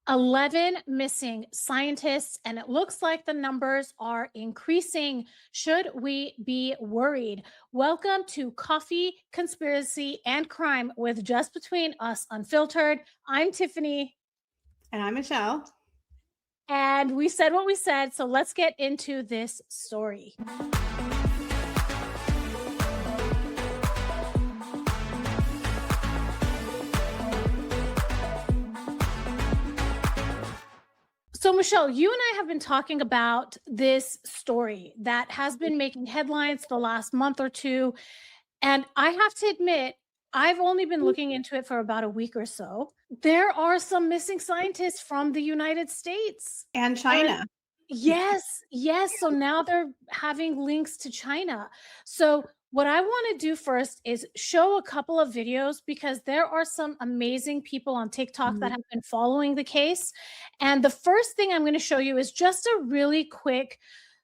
11 missing scientists, and it looks like the numbers are increasing. Should we be worried? Welcome to Coffee, Conspiracy, and Crime with Just Between Us Unfiltered. I'm Tiffany. And I'm Michelle. And we said what we said, so let's get into this story. So, Michelle, you and I have been talking about this story that has been making headlines the last month or two. And I have to admit, I've only been looking into it for about a week or so. There are some missing scientists from the United States and China. Yes. So now they're having links to China. So what I want to do first is show a couple of videos because there are some amazing people on TikTok that have been following the case. And the first thing I'm going to show you is just a really quick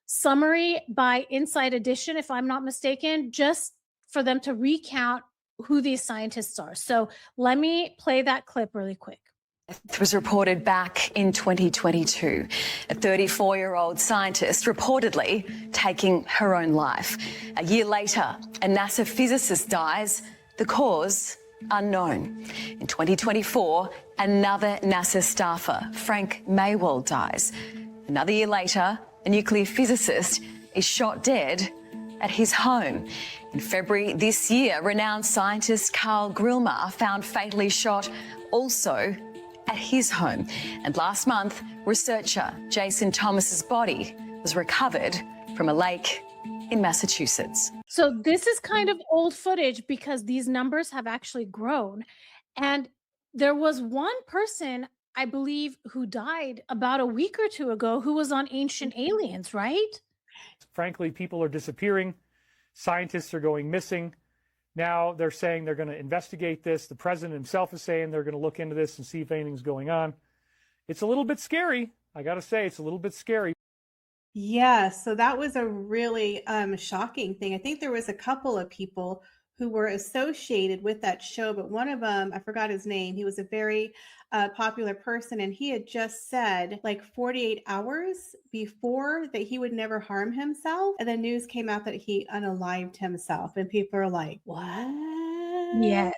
summary by Inside Edition, if I'm not mistaken, just for them to recount who these scientists are. So let me play that clip really quick. It was reported back in 2022. A 34-year-old scientist reportedly taking her own life. A year later, a NASA physicist dies, the cause unknown. In 2024, another NASA staffer, Frank Maywell, dies. Another year later, a nuclear physicist is shot dead at his home. In February this year, renowned scientist Carl Grilmer found fatally shot also at his home. And last month, researcher Jason Thomas's body was recovered from a lake in Massachusetts. So this is kind of old footage because these numbers have actually grown. And there was one person, I believe, who died about a week or two ago who was on Ancient Aliens, right? Frankly, people are disappearing. Scientists are going missing. Now they're saying they're going to investigate this. The president himself is saying they're going to look into this and see if anything's going on. It's a little bit scary. I got to say, it's a little bit scary. Yeah, so that was a really shocking thing. I think there was a couple of people who were associated with that show, but one of them, I forgot his name. He was a very popular person, and he had just said like 48 hours before that he would never harm himself. And the news came out that he unalived himself, and people are like, what? Yes.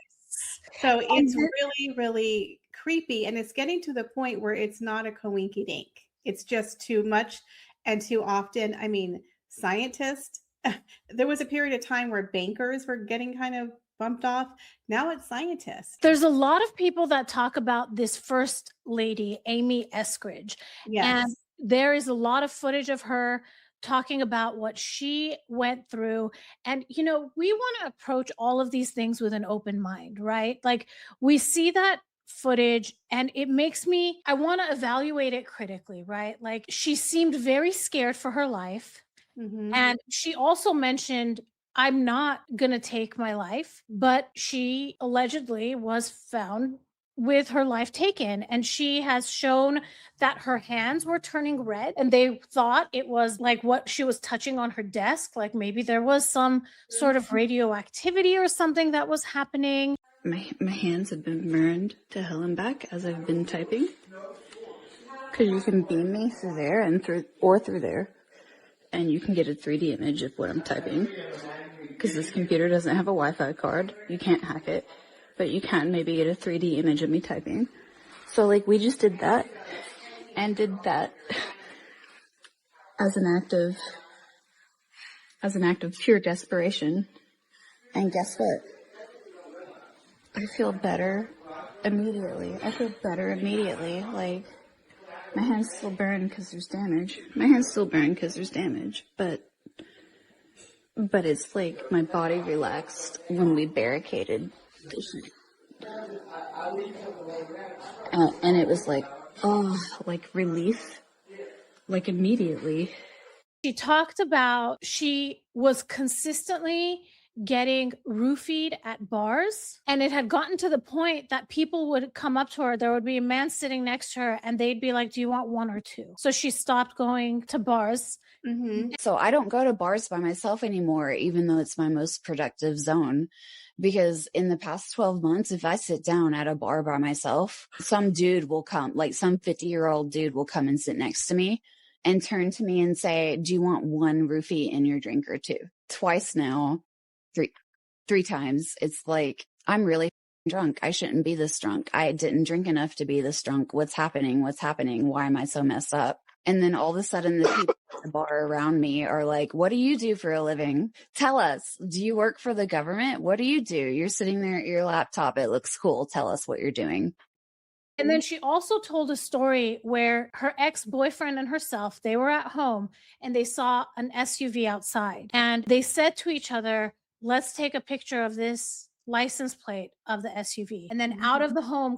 So it's really, really creepy, and it's getting to the point where it's not a coinky-dink. It's just too much and too often. I mean, scientists, there was a period of time where bankers were getting kind of bumped off. Now it's scientists. There's a lot of people that talk about this first lady, Amy Eskridge. Yes. And there is a lot of footage of her talking about what she went through. And, you know, we want to approach all of these things with an open mind, right? Like we see that footage and it makes me, I want to evaluate it critically, right? Like she seemed very scared for her life. And she also mentioned, I'm not going to take my life, but she allegedly was found with her life taken. And she has shown that her hands were turning red and they thought it was like what she was touching on her desk. Like maybe there was some sort of radioactivity or something that was happening. My hands have been burned to hell and back as I've been typing. Because you can beam me through there and through there. And you can get a 3D image of what I'm typing. Because this computer doesn't have a Wi-Fi card. You can't hack it. But you can maybe get a 3D image of me typing. So, like, we just did that. And did that as an act of pure desperation. And guess what? I feel better immediately. Like, my hands still burn because there's damage. But it's like my body relaxed when we barricaded this. And it was like, oh, like relief, like immediately. She talked about she was consistently getting roofied at bars. And it had gotten to the point that people would come up to her. There would be a man sitting next to her and they'd be like, do you want one or two? So she stopped going to bars. Mm-hmm. So I don't go to bars by myself anymore, even though it's my most productive zone. Because in the past 12 months, if I sit down at a bar by myself, some dude will come, like some 50-year-old dude will come and sit next to me and turn to me and say, do you want one roofie in your drink or two? Twice now, three times. It's like, I'm really drunk. I shouldn't be this drunk. I didn't drink enough to be this drunk. What's happening? What's happening? Why am I so messed up? And then all of a sudden the people at the bar around me are like, what do you do for a living? Tell us, do you work for the government? What do you do? You're sitting there at your laptop. It looks cool. Tell us what you're doing. And then she also told a story where her ex-boyfriend and herself, they were at home and they saw an SUV outside and they said to each other, let's take a picture of this license plate of the SUV. And then out of the home,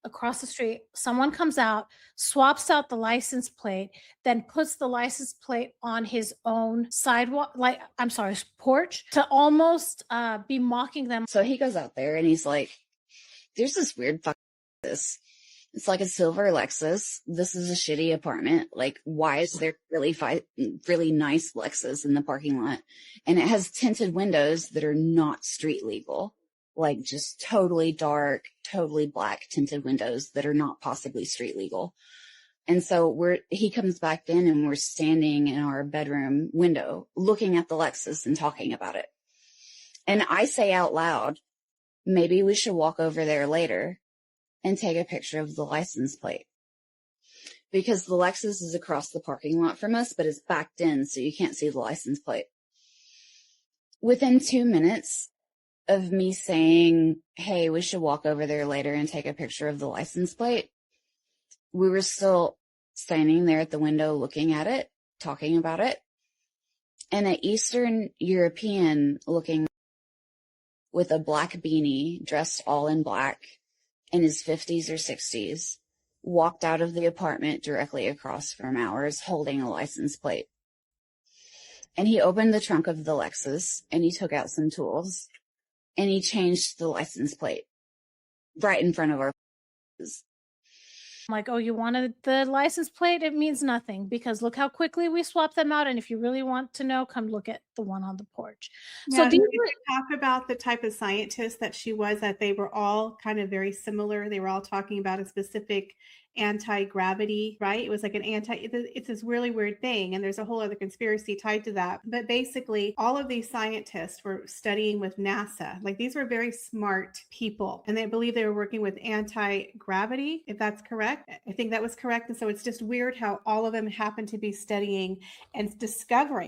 across the street, someone comes out, swaps out the license plate, then puts the license plate on his own sidewalk, porch, to almost be mocking them. So he goes out there and he's like, there's this weird this. It's like a silver Lexus. This is a shitty apartment. Like, why is there really nice Lexus in the parking lot? And it has tinted windows that are not street legal. Like just totally dark, totally black tinted windows that are not possibly street legal. And so he comes back in and we're standing in our bedroom window looking at the Lexus and talking about it. And I say out loud, maybe we should walk over there later and take a picture of the license plate. Because the Lexus is across the parking lot from us, but it's backed in so you can't see the license plate. Within 2 minutes of me saying, hey, we should walk over there later and take a picture of the license plate, we were still standing there at the window looking at it, talking about it. And an Eastern European looking with a black beanie, dressed all in black, in his 50s or 60s, walked out of the apartment directly across from ours holding a license plate. And he opened the trunk of the Lexus and he took out some tools and he changed the license plate right in front of our faces. I'm like, oh, you wanted the license plate? It means nothing because look how quickly we swapped them out. And if you really want to know, come look at the one on the porch. Yeah, So these did you talk about the type of scientist that she was, that they were all kind of very similar. They were all talking about a specific anti-gravity, right? It was like it's this really weird thing. And there's a whole other conspiracy tied to that. But basically, all of these scientists were studying with NASA. Like these were very smart people. And they believe they were working with anti-gravity, if that's correct. I think that was correct. And so it's just weird how all of them happen to be studying and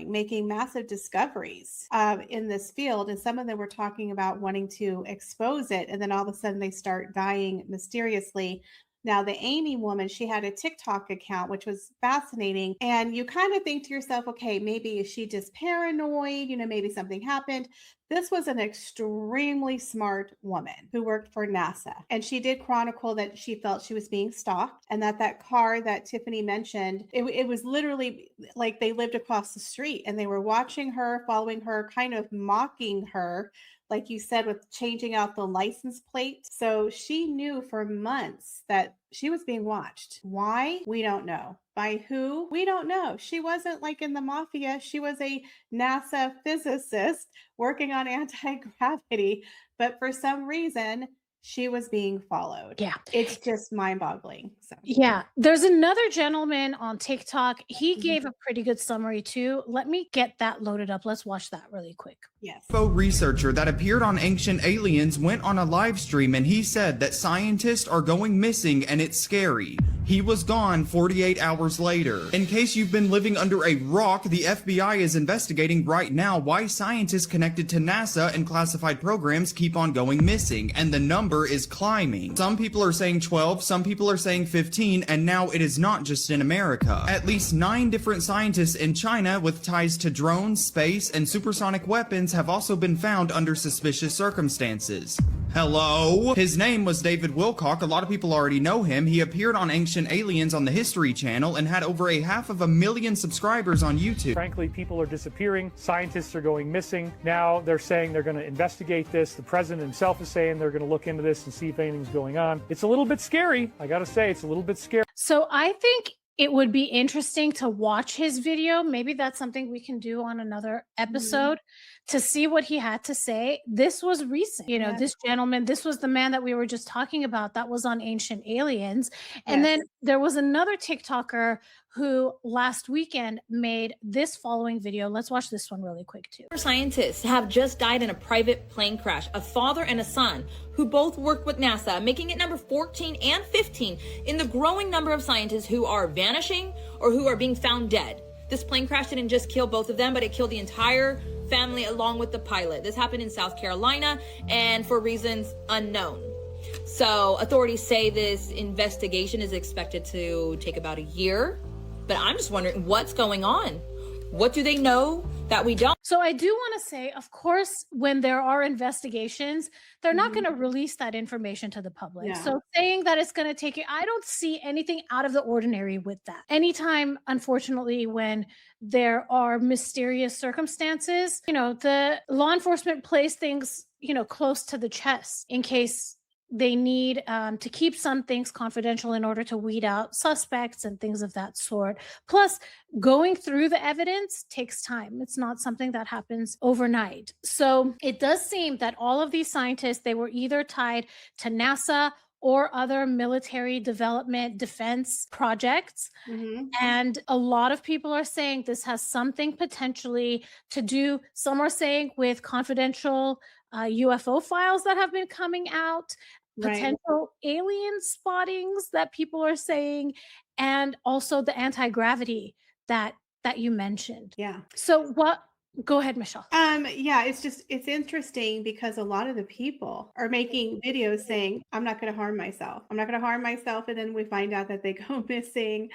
making massive discoveries in this field. And some of them were talking about wanting to expose it. And then all of a sudden they start dying mysteriously. Now, the Amy woman, she had a TikTok account, which was fascinating. And you kind of think to yourself, okay, maybe is she just paranoid? Maybe something happened. This was an extremely smart woman who worked for NASA. And she did chronicle that she felt she was being stalked and that car that Tiffany mentioned, it was literally like they lived across the street and they were watching her, following her, kind of mocking her, like you said, with changing out the license plate. So she knew for months that she was being watched. Why? We don't know. By who? We don't know. She wasn't like in the mafia. She was a NASA physicist working on anti-gravity, but for some reason, she was being followed. Yeah. It's just mind-boggling. So yeah, there's another gentleman on TikTok. He gave a pretty good summary too. Let me get that loaded up. Let's watch that really quick. Yes. UFO researcher that appeared on Ancient Aliens went on a live stream and he said that scientists are going missing and it's scary. He was gone 48 hours later. In case you've been living under a rock, the FBI is investigating right now why scientists connected to NASA and classified programs keep on going missing, and the number is climbing. Some people are saying 12, some people are saying 15, and now it is not just in America. At least 9 different scientists in China with ties to drones, space, and supersonic weapons aliens have also been found under suspicious circumstances. Hello? His name was David Wilcock. A lot of people already know him. He appeared on Ancient Aliens on the History Channel and had over 500,000 subscribers on YouTube. Frankly, people are disappearing. Scientists are going missing. Now they're saying they're going to investigate this. The president himself is saying they're going to look into this and see if anything's going on. It's a little bit scary. I got to say, it's a little bit scary. So I think it would be interesting to watch his video. Maybe that's something we can do on another episode to see what he had to say. This was recent. You know, this gentleman, this was the man that we were just talking about that was on Ancient Aliens. And then there was another TikToker who last weekend made this following video. Let's watch this one really quick too. Scientists have just died in a private plane crash, a father and a son who both worked with NASA, making it number 14 and 15 in the growing number of scientists who are vanishing or who are being found dead. This plane crash didn't just kill both of them, but it killed the entire family along with the pilot. This happened in South Carolina and for reasons unknown. So authorities say this investigation is expected to take about a year. But I'm just wondering what's going on. What do they know that we don't? So I do want to say, of course, when there are investigations, they're not going to release that information to the public. Yeah. So saying that it's going to take it, I don't see anything out of the ordinary with that. Anytime, unfortunately, when there are mysterious circumstances, you know, the law enforcement plays things, you know, close to the chest in case they need to keep some things confidential in order to weed out suspects and things of that sort. Plus, going through the evidence takes time. It's not something that happens overnight. So it does seem that all of these scientists, they were either tied to NASA or other military development defense projects. And a lot of people are saying this has something potentially to do, some are saying with confidential UFO files that have been coming out, potential alien spottings that people are saying, and also the anti-gravity that you mentioned. So go ahead, Michelle. Yeah, it's interesting because a lot of the people are making videos saying, I'm not going to harm myself. I'm not going to harm myself. And then we find out that they go missing.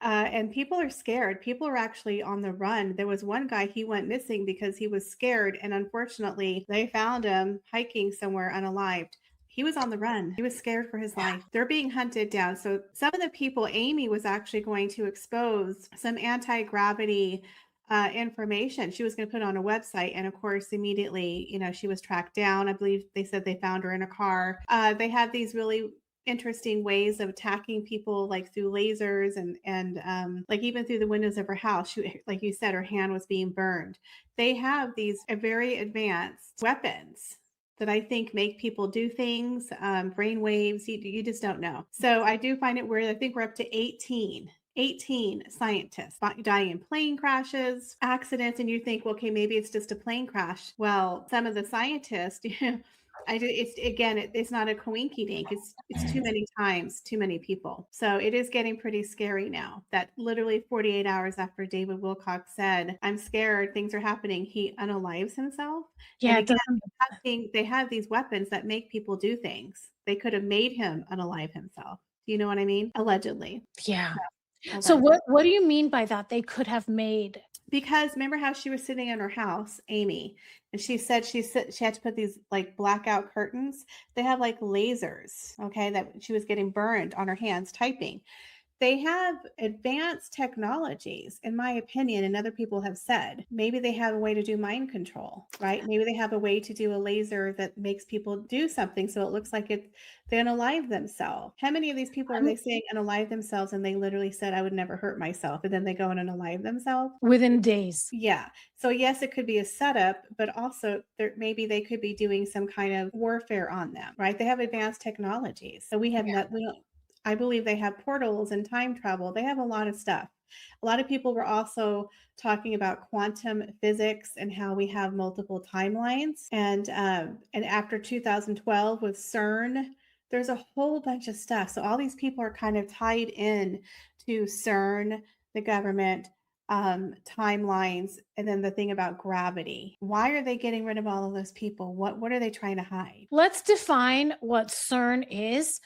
And people are scared. People are actually on the run. There was one guy, he went missing because he was scared. And unfortunately, they found him hiking somewhere unalived. He was on the run. He was scared for his life. They're being hunted down. So some of the people, Amy was actually going to expose some anti-gravity information. She was going to put on a website. And of course, immediately, you know, she was tracked down. I believe they said they found her in a car. They had these really interesting ways of attacking people, like through lasers and like even through the windows of her house. She, like you said, her hand was being burned. They have these very advanced weapons that I think make people do things, brain waves, you just don't know. So I do find it weird. I think we're up to 18 scientists dying in plane crashes, accidents, and you think, well, okay, maybe it's just a plane crash. Well, some of the scientists, it's not a coinky dink. It's too many times, too many people. So it is getting pretty scary now that literally 48 hours after David Wilcock said, I'm scared, things are happening, he unalives himself. Yeah, and again, they have these weapons that make people do things. They could have made him unalive himself. Do you know what I mean? Allegedly. Yeah. So what do you mean by that? They could have made? Because remember how she was sitting in her house, Amy, and she said she had to put these like blackout curtains. They have like lasers, okay, that she was getting burned on her hands typing. They have advanced technologies, in my opinion, and other people have said, maybe they have a way to do mind control, right? Maybe they have a way to do a laser that makes people do something so it looks like they unalive themselves. How many of these people are they saying unalive themselves and they literally said, I would never hurt myself, and then they go and unalive themselves? Within days. Yeah. So yes, it could be a setup, but also maybe they could be doing some kind of warfare on them, right? They have advanced technologies. So we don't. I believe they have portals and time travel. They have a lot of stuff. A lot of people were also talking about quantum physics and how we have multiple timelines. And after 2012 with CERN, there's a whole bunch of stuff. So all these people are kind of tied in to CERN, the government, timelines, and then the thing about gravity. Why are they getting rid of all of those people? What are they trying to hide? Let's define what CERN is,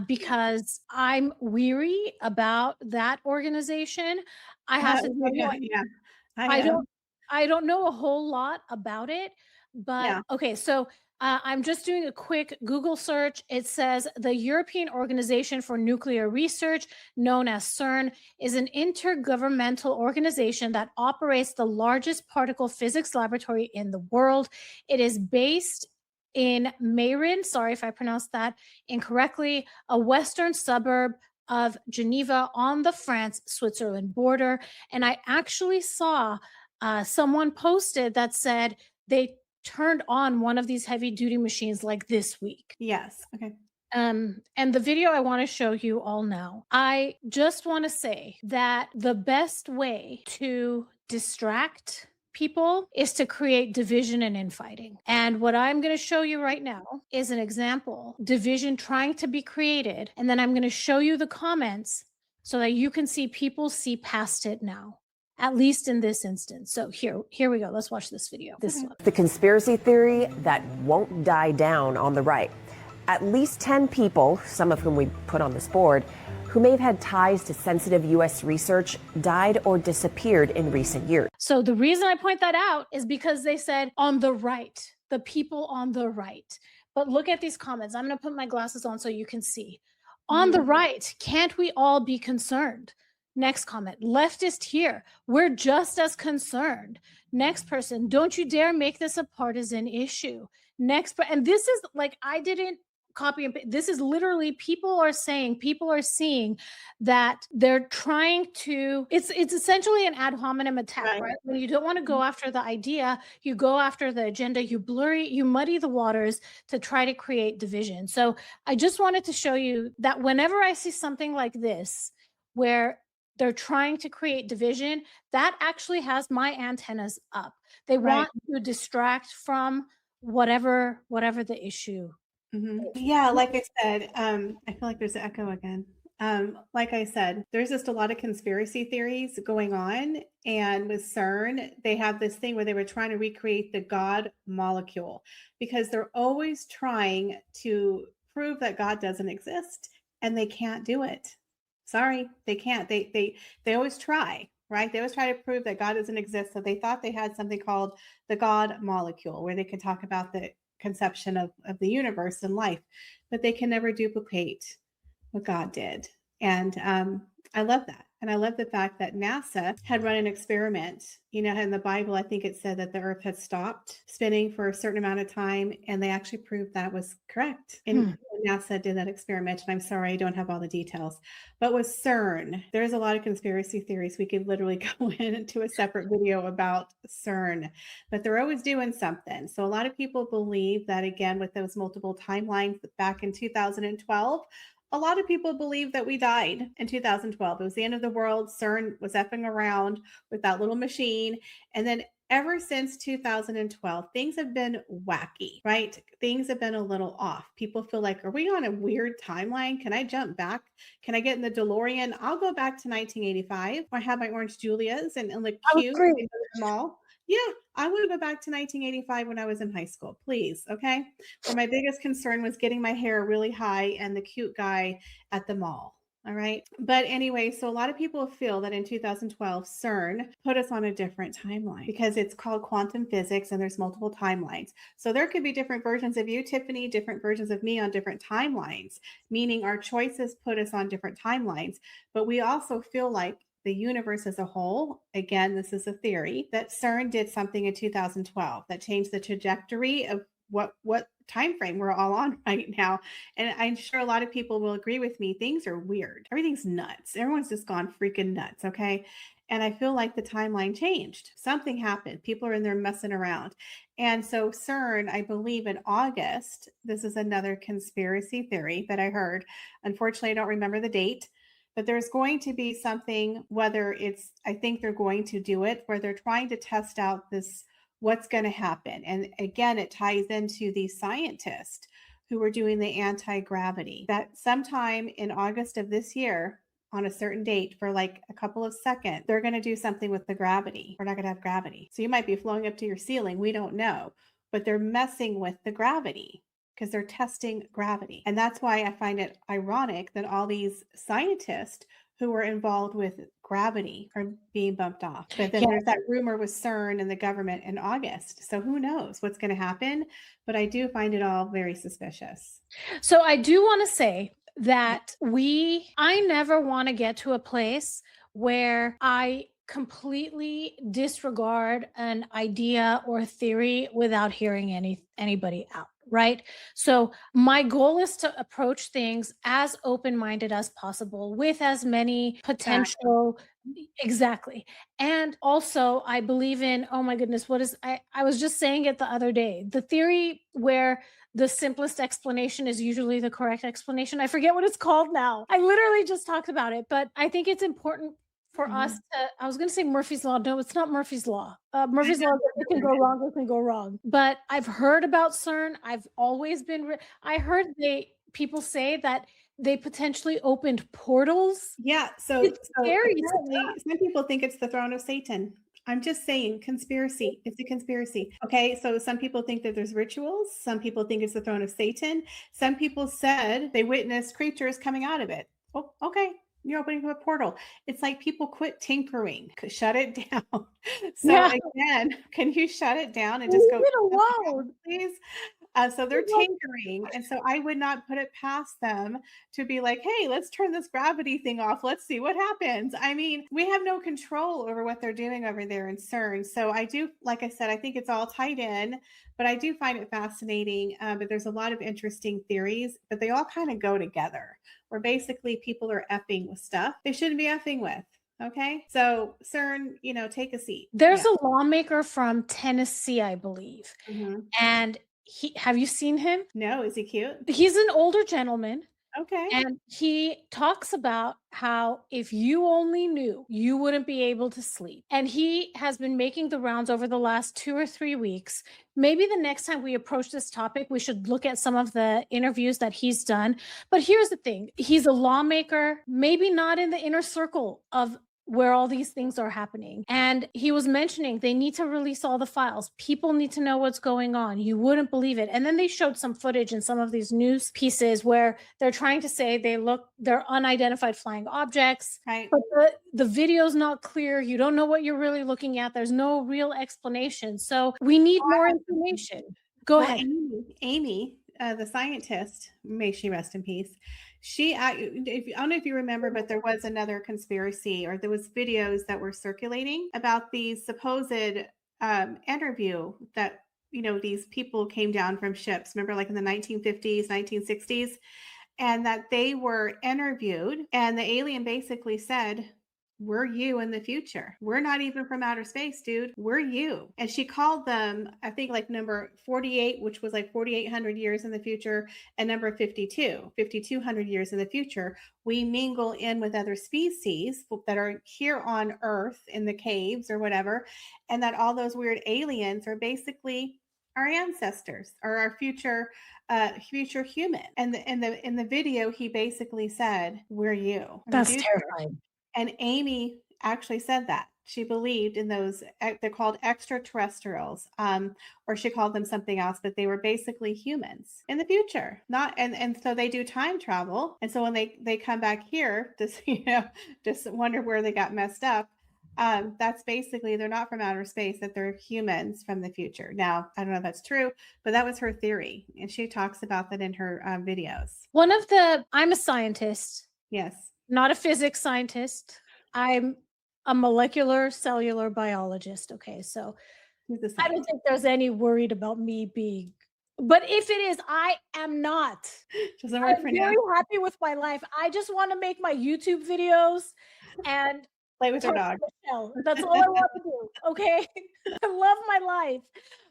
because I'm weary about that organization. I have to tell you, I don't know a whole lot about it, but Yeah. okay, so I'm just doing a quick Google search. It says the European Organization for Nuclear Research, known as CERN, is an intergovernmental organization that operates the largest particle physics laboratory in the world. It is based in Meyrin, sorry if I pronounced that incorrectly, a western suburb of Geneva on the France-Switzerland border. And I actually saw someone posted that said they turned on one of these heavy duty machines like this week. Yes. Okay. And the video I want to show you all now. I just want to say that the best way to distract people is to create division and infighting. And what I'm going to show you right now is an example, division trying to be created. And then I'm going to show you the comments so that you can see people see past it now, at least in this instance. So here we go. Let's watch this video. This one. The conspiracy theory that won't die down on the right. At least 10 people, some of whom we put on this board, who may have had ties to sensitive U.S. research died or disappeared in recent years. So the reason I point that out is because they said on the right, the people on the right. But look at these comments. I'm going to put my glasses on so you can see. On the right, can't we all be concerned? Next comment, leftist here. We're just as concerned. Next person, don't you dare make this a partisan issue. Next, and this is like, I didn't copy and paste. This is literally people are seeing that they're trying to, it's essentially an ad hominem attack, right? When you don't want to go after the idea, you go after the agenda, you muddy the waters to try to create division. So I just wanted to show you that whenever I see something like this, where they're trying to create division, that actually has my antennas up. They want to distract from whatever the issue. Yeah, like I said, I feel like there's an echo again. Like I said, there's just a lot of conspiracy theories going on. And with CERN, they have this thing where they were trying to recreate the God molecule because they're always trying to prove that God doesn't exist and they can't do it. Sorry, they can't. They always try, right? They always try to prove that God doesn't exist. So they thought they had something called the God molecule where they could talk about the conception of the universe and life, but they can never duplicate what God did. And I love that. And I love the fact that NASA had run an experiment. You know, in the Bible, I think it said that the earth had stopped spinning for a certain amount of time, and they actually proved that was correct. And NASA did that experiment. And I'm sorry, I don't have all the details. But with CERN, there's a lot of conspiracy theories. We could literally go into a separate video about CERN, but they're always doing something. So a lot of people believe that, again, with those multiple timelines back in 2012, a lot of people believe that we died in 2012. It was the end of the world. CERN was effing around with that little machine. And then ever since 2012, things have been wacky, right? Things have been a little off. People feel like, are we on a weird timeline? Can I jump back? Can I get in the DeLorean? I'll go back to 1985. I have my orange Julias and look cute in the mall. Yeah, I would go back to 1985 when I was in high school, please. Okay. Where my biggest concern was getting my hair really high and the cute guy at the mall. All right. But anyway, so a lot of people feel that in 2012, CERN put us on a different timeline because it's called quantum physics and there's multiple timelines. So there could be different versions of you, Tiffany, different versions of me on different timelines, meaning our choices put us on different timelines. But we also feel like the universe as a whole, again, this is a theory, that CERN did something in 2012 that changed the trajectory of what time frame we're all on right now. And I'm sure a lot of people will agree with me. Things are weird. Everything's nuts. Everyone's just gone freaking nuts. Okay. And I feel like the timeline changed. Something happened. People are in there messing around. And so CERN, I believe in August, this is another conspiracy theory that I heard. Unfortunately, I don't remember the date. But there's going to be something, whether it's, I think they're going to do it, where they're trying to test out this, what's going to happen. And again, it ties into the scientists who were doing the anti-gravity, that sometime in August of this year, on a certain date for like a couple of seconds, they're going to do something with the gravity. We're not going to have gravity. So you might be flowing up to your ceiling. We don't know, but they're messing with the gravity, because they're testing gravity. And that's why I find it ironic that all these scientists who were involved with gravity are being bumped off. But then there's that rumor with CERN and the government in August. So who knows what's going to happen? But I do find it all very suspicious. So I do want to say that I never want to get to a place where I completely disregard an idea or theory without hearing anybody out, right? So my goal is to approach things as open-minded as possible with as many potential exactly. And also I believe in, oh my goodness, I was just saying it the other day, the theory where the simplest explanation is usually the correct explanation. I forget what it's called now. I literally just talked about it, but I think it's important for us to, I was going to say Murphy's Law. No, it's not Murphy's Law. Murphy's Law, it can go wrong, it can go wrong. But I've heard about CERN. I've always been, I heard people say that they potentially opened portals. Yeah. So, it's scary. Some people think it's the throne of Satan. I'm just saying conspiracy. It's a conspiracy. Okay. So some people think that there's rituals. Some people think it's the throne of Satan. Some people said they witnessed creatures coming out of it. Oh, okay. You're opening a portal. It's like people quit tinkering. Shut it down. So again, can you shut it down and just go alone, please? So they're tinkering. And so I would not put it past them to be like, hey, let's turn this gravity thing off. Let's see what happens. I mean, we have no control over what they're doing over there in CERN. So I do, like I said, I think it's all tied in, but I do find it fascinating. But there's a lot of interesting theories, but they all kind of go together, where basically people are effing with stuff they shouldn't be effing with. Okay. So CERN, take a seat. There's a lawmaker from Tennessee, I believe. And have you seen him? No. Is he cute? He's an older gentleman. Okay. And he talks about how if you only knew, you wouldn't be able to sleep. And he has been making the rounds over the last 2 or 3 weeks. Maybe the next time we approach this topic, we should look at some of the interviews that he's done. But here's the thing. He's a lawmaker, maybe not in the inner circle of where all these things are happening. And he was mentioning they need to release all the files. People need to know what's going on. You wouldn't believe it. And then they showed some footage in some of these news pieces where they're trying to say they're unidentified flying objects. Right. But the video's not clear. You don't know what you're really looking at. There's no real explanation. So we need more information. Go ahead. Amy, the scientist, may she rest in peace. I don't know if you remember, but there was another conspiracy, or there was videos that were circulating about the supposed interview that, these people came down from ships. Remember, like in the 1950s, 1960s, and that they were interviewed, and the alien basically said, we're you in the future. We're not even from outer space, dude. We're you. And she called them, I think, like number 48, which was like 4,800 years in the future, and number 52, 5,200 years in the future. We mingle in with other species that are here on Earth in the caves or whatever, and that all those weird aliens are basically our ancestors or our future human. And in the video, he basically said, "We're you." That's terrifying. And Amy actually said that. She believed in those, they're called extraterrestrials, or she called them something else, but they were basically humans in the future. And so they do time travel. And so when they come back here, just wonder where they got messed up. That's basically, they're not from outer space, that they're humans from the future. Now, I don't know if that's true, but that was her theory. And she talks about that in her videos. I'm a scientist. Yes. Not a physics scientist. I'm a molecular cellular biologist. Okay, so I don't think there's any worried about me being, but if it is, I am not. Doesn't work for now. I'm very happy with my life. I just want to make my YouTube videos and play with your dog. That's all I want to do. Okay, I love my life.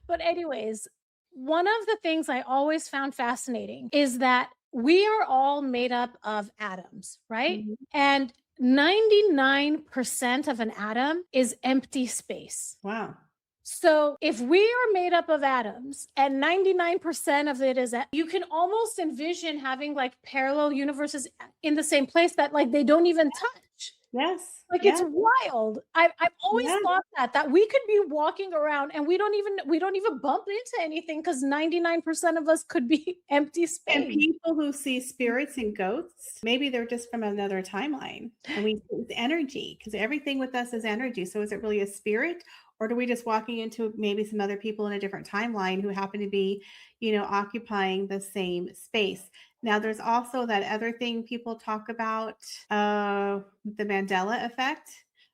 But anyways, one of the things I always found fascinating is that we are all made up of atoms, right? Mm-hmm. And 99% of an atom is empty space. Wow. So if we are made up of atoms and 99% of it is, you can almost envision having like parallel universes in the same place that like they don't even touch. Yes. Like, it's Yes. wild. I've always Yes. thought that we could be walking around and we don't even bump into anything because 99% of us could be empty And space. people who see spirits and ghosts, maybe they're just from another timeline. And we it's energy, because everything with us is energy. So is it really a spirit? Or do we just walking into maybe some other people in a different timeline who happen to be, occupying the same space? Now, there's also that other thing people talk about, the Mandela effect,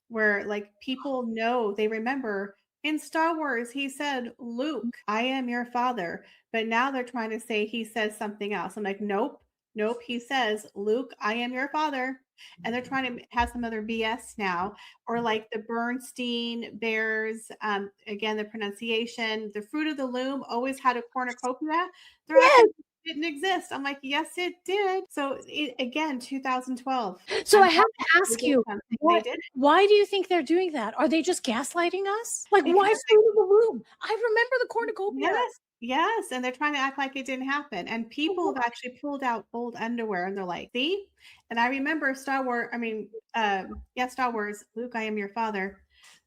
where like people know, they remember in Star Wars, he said, Luke, I am your father. But now they're trying to say he says something else. I'm like, nope, nope. He says, Luke, I am your father. And they're trying to have some other BS now, or like the Bernstein Bears. Again, the pronunciation, the fruit of the loom always had a cornucopia. They're Yes. acting didn't exist. I'm like, yes, it did. So again, 2012. So I'm I have to they ask did you, something. They what did it why do you think they're doing that? Are they just gaslighting us? Like, why because fruit of the loom? I remember the cornucopia. yes, yes, and they're trying to act like it didn't happen. And people have actually pulled out old underwear and they're like, see? And I remember Star Wars, Star Wars, Luke, I am your father.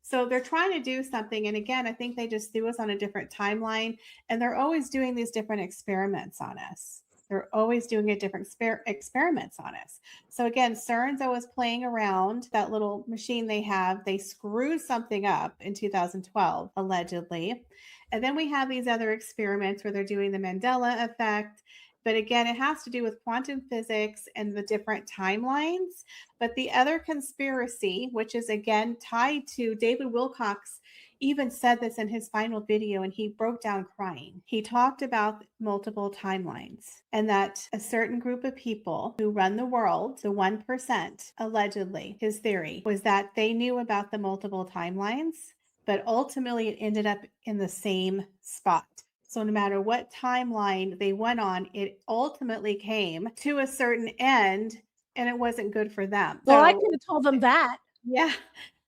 So they're trying to do something. And again, I think they just threw us on a different timeline. And they're always doing these different experiments on us. They're always doing a different experiments on us. So again, CERN's always playing around that little machine they have. They screwed something up in 2012, allegedly. And then we have these other experiments where they're doing the Mandela effect. But again, it has to do with quantum physics and the different timelines. But the other conspiracy, which is again tied to David Wilcock's, even said this in his final video and he broke down crying. He talked about multiple timelines and that a certain group of people who run the world, the 1%, allegedly, his theory was that they knew about the multiple timelines, but ultimately it ended up in the same spot. So no matter what timeline they went on, it ultimately came to a certain end and it wasn't good for them. Well, I So could have told them that. yeah.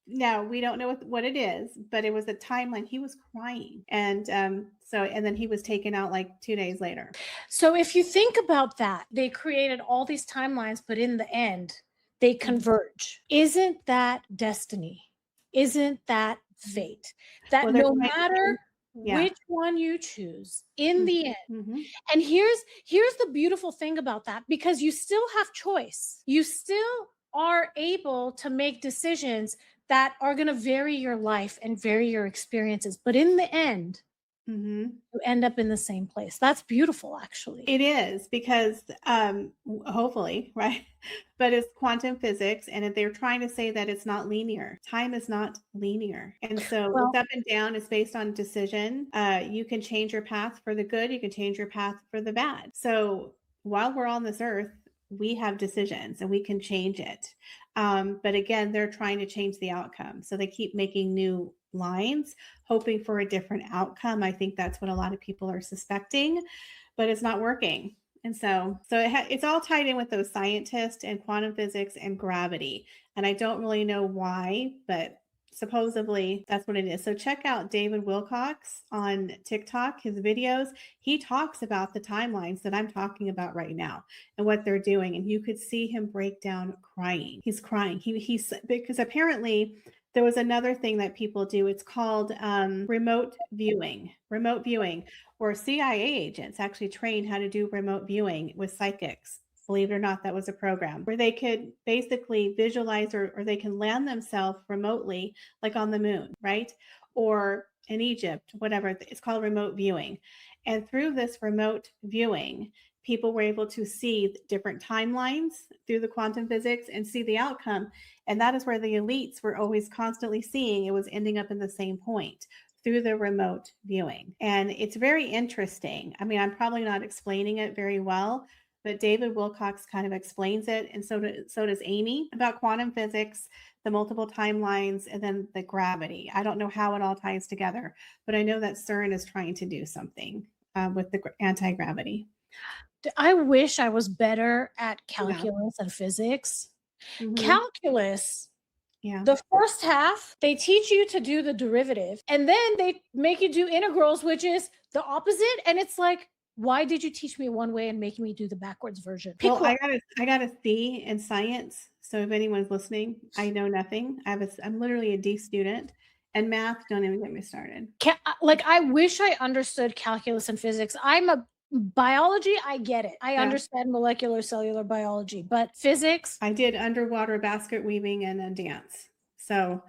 No, we don't know what it is, but it was a timeline. He was crying. And and then he was taken out like 2 days later. So if you think about that, they created all these timelines, but in the end, they converge. Isn't that destiny? Isn't that fate? That Well, they're no trying to matter yeah. which one you choose, in the end. Mhm. And here's the beautiful thing about that, because you still have choice. You still are able to make decisions that are going to vary your life and vary your experiences. But in the end, Mhm. you end up in the same place. That's beautiful, actually. It is because hopefully, right? But it's quantum physics and if they're trying to say that it's not linear. Time is not linear. And so Well, it's up and down. It's based on decision. You can change your path for the good, you can change your path for the bad. So while we're on this earth, we have decisions and we can change it. But again, they're trying to change the outcome. So they keep making new lines, hoping for a different outcome. I think that's what a lot of people are suspecting, but it's not working. And so it's all tied in with those scientists and quantum physics and gravity. And I don't really know why, but supposedly that's what it is. So check out David Wilcock's on TikTok, his videos. He talks about the timelines that I'm talking about right now and what they're doing. And you could see him break down crying. He's crying. He's because apparently there was another thing that people do. It's called remote viewing, where CIA agents actually trained how to do remote viewing with psychics. Believe it or not, that was a program where they could basically visualize or they can land themselves remotely, like on the moon, right? Or in Egypt, whatever. It's called remote viewing. And through this remote viewing, people were able to see different timelines through the quantum physics and see the outcome. And that is where the elites were always constantly seeing it was ending up in the same point through the remote viewing. And it's very interesting. I mean, I'm probably not explaining it very well, but David Wilcock kind of explains it. And so does Amy about quantum physics, the multiple timelines, and then the gravity. I don't know how it all ties together, but I know that CERN is trying to do something with the anti-gravity. I wish I was better at calculus and physics. Mhm. Calculus, Yeah. the first half, they teach you to do the derivative, and then they make you do integrals, which is the opposite. And it's like, Why did you teach me one way and make me do the backwards version? Pick Well, one. I got a C in science. So if anyone's listening, I know nothing. I'm literally a D student, and math, don't even get me started. Like, I wish I understood calculus and physics. I'm a biology, I get it. I understand molecular cellular biology, but physics. I did underwater basket weaving and a dance. So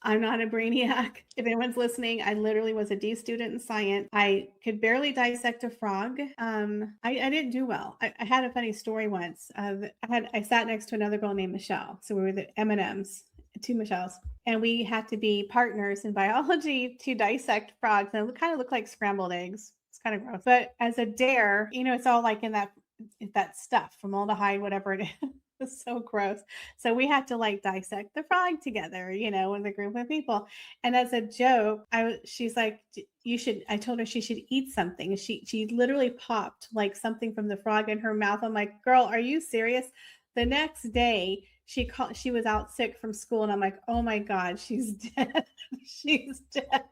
I'm not a brainiac. If anyone's listening, I literally was a D student in science. I could barely dissect a frog. I didn't do well. I had a funny story once. I sat next to another girl named Michelle. So we were the M&Ms, two Michelles. And we had to be partners in biology to dissect frogs. And it kind of looked like scrambled eggs. It's kind of gross. But as a dare, it's all like in that stuff, formaldehyde, whatever it is. It's so gross. So we had to like dissect the frog together, with a group of people. And as a joke, she's like, I told her she should eat something. She literally popped like something from the frog in her mouth. I'm like, girl, are you serious? The next day she was out sick from school, and I'm like, oh my God, she's dead. She's dead.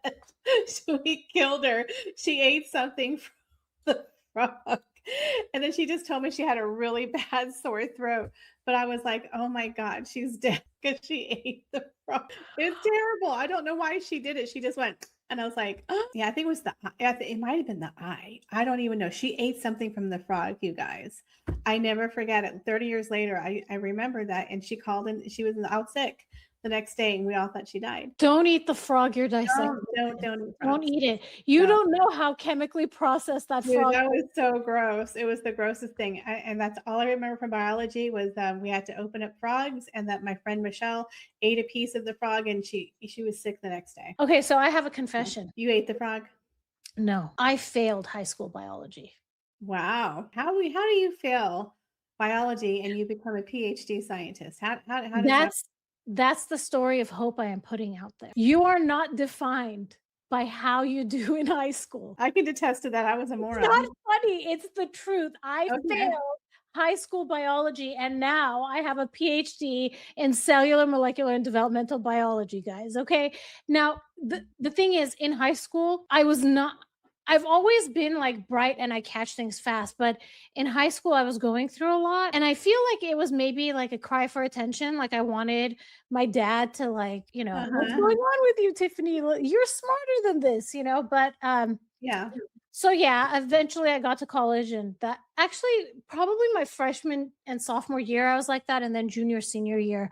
So we killed her. She ate something from the frog. And then she just told me she had a really bad sore throat. But I was like, oh my God, she's dead because she ate the frog. It's terrible. I don't know why she did it. She just went, and I was like, oh. Yeah, I think it was it might have been the eye. I don't even know. She ate something from the frog, you guys. I never forget it. 30 years later, I remember that. And she called in, she was out sick the next day, and we all thought she died. Don't eat the frog you're dissecting. Don't eat it. You don't know how chemically processed that frog. That was so gross. It was the grossest thing. And that's all I remember from biology was we had to open up frogs, and that my friend Michelle ate a piece of the frog, and she was sick the next day. Okay, so I have a confession. You ate the frog? No, I failed high school biology. Wow. How do you fail biology and you become a PhD scientist? How does That's the story of hope I am putting out there. You are not defined by how you do in high school. I can attest to that. I was a moron. It's not funny. It's the truth. I failed high school biology, and now I have a PhD in cellular, molecular, and developmental biology, guys. Okay. Now, the thing is, in high school, I've always been like bright and I catch things fast, but in high school I was going through a lot, and I feel like it was maybe like a cry for attention. Like I wanted my dad to like, what's going on with you, Tiffany? You're smarter than this, but yeah. So yeah, eventually I got to college, and that actually probably my freshman and sophomore year I was like that, and then junior, senior year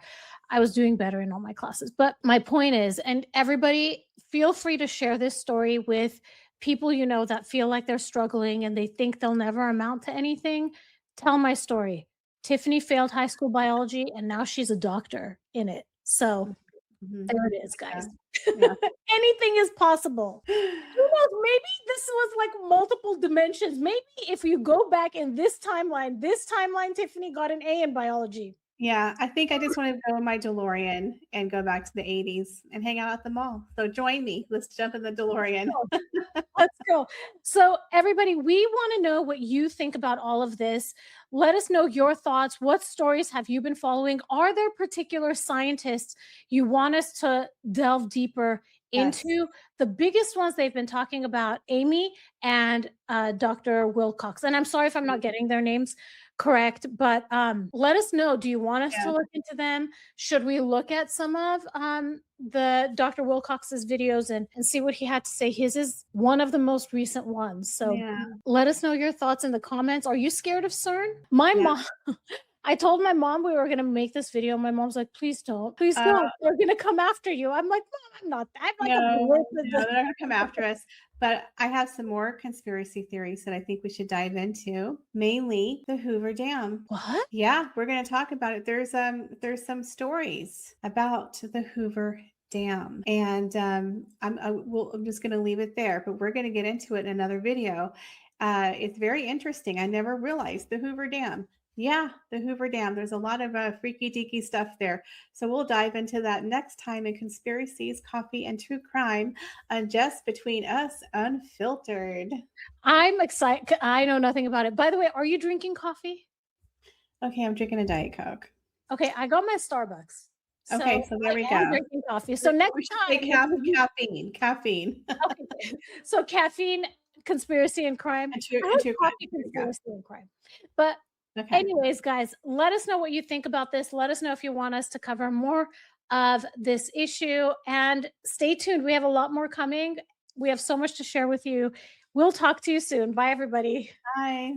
I was doing better in all my classes. But my point is, and everybody feel free to share this story with people that feel like they're struggling and they think they'll never amount to anything. Tell my story. Tiffany failed high school biology, and now she's a doctor in it. So there it is, guys. Yeah. Anything is possible. Who knows? Maybe this was like multiple dimensions. Maybe if you go back in this timeline, Tiffany got an A in biology. Yeah, I think I just want to go in my DeLorean and go back to the 80s and hang out at the mall. So join me. Let's jump in the DeLorean. Let's go. So everybody, we want to know what you think about all of this. Let us know your thoughts. What stories have you been following? Are there particular scientists you want us to delve deeper into? The biggest ones they've been talking about, Amy and Dr. Wilcock. And I'm sorry if I'm not getting their names correct, but let us know. Do you want us to look into them? Should we look at some of the Dr. Wilcox's videos and see what he had to say? His is one of the most recent ones. So let us know your thoughts in the comments. Are you scared of CERN? My mom, I told my mom we were going to make this video. My mom's like, please don't. Please don't. They're going to come after you. I'm like, Mom, I'm not that. I'm like, no, they're not going to come after us. But I have some more conspiracy theories that I think we should dive into, mainly the Hoover Dam. What? Yeah, we're going to talk about it. There's some stories about the Hoover Dam, and I'm just going to leave it there, but we're going to get into it in another video. It's very interesting. I never realized the Hoover Dam. Yeah, the Hoover Dam. There's a lot of freaky deaky stuff there. So we'll dive into that next time in Conspiracies, Coffee, and True Crime on Just Between Us Unfiltered. I'm excited. I know nothing about it. By the way, are you drinking coffee? Okay, I'm drinking a Diet Coke. Okay, I got my Starbucks. Okay, so there we go. I'm drinking coffee. So next time, caffeine. okay. So caffeine conspiracy and crime. And true, I and would true copy crime. Yeah. conspiracy and crime. But Okay. anyways, guys, let us know what you think about this. Let us know if you want us to cover more of this issue, and stay tuned. We have a lot more coming. We have so much to share with you. We'll talk to you soon. Bye, everybody. Bye.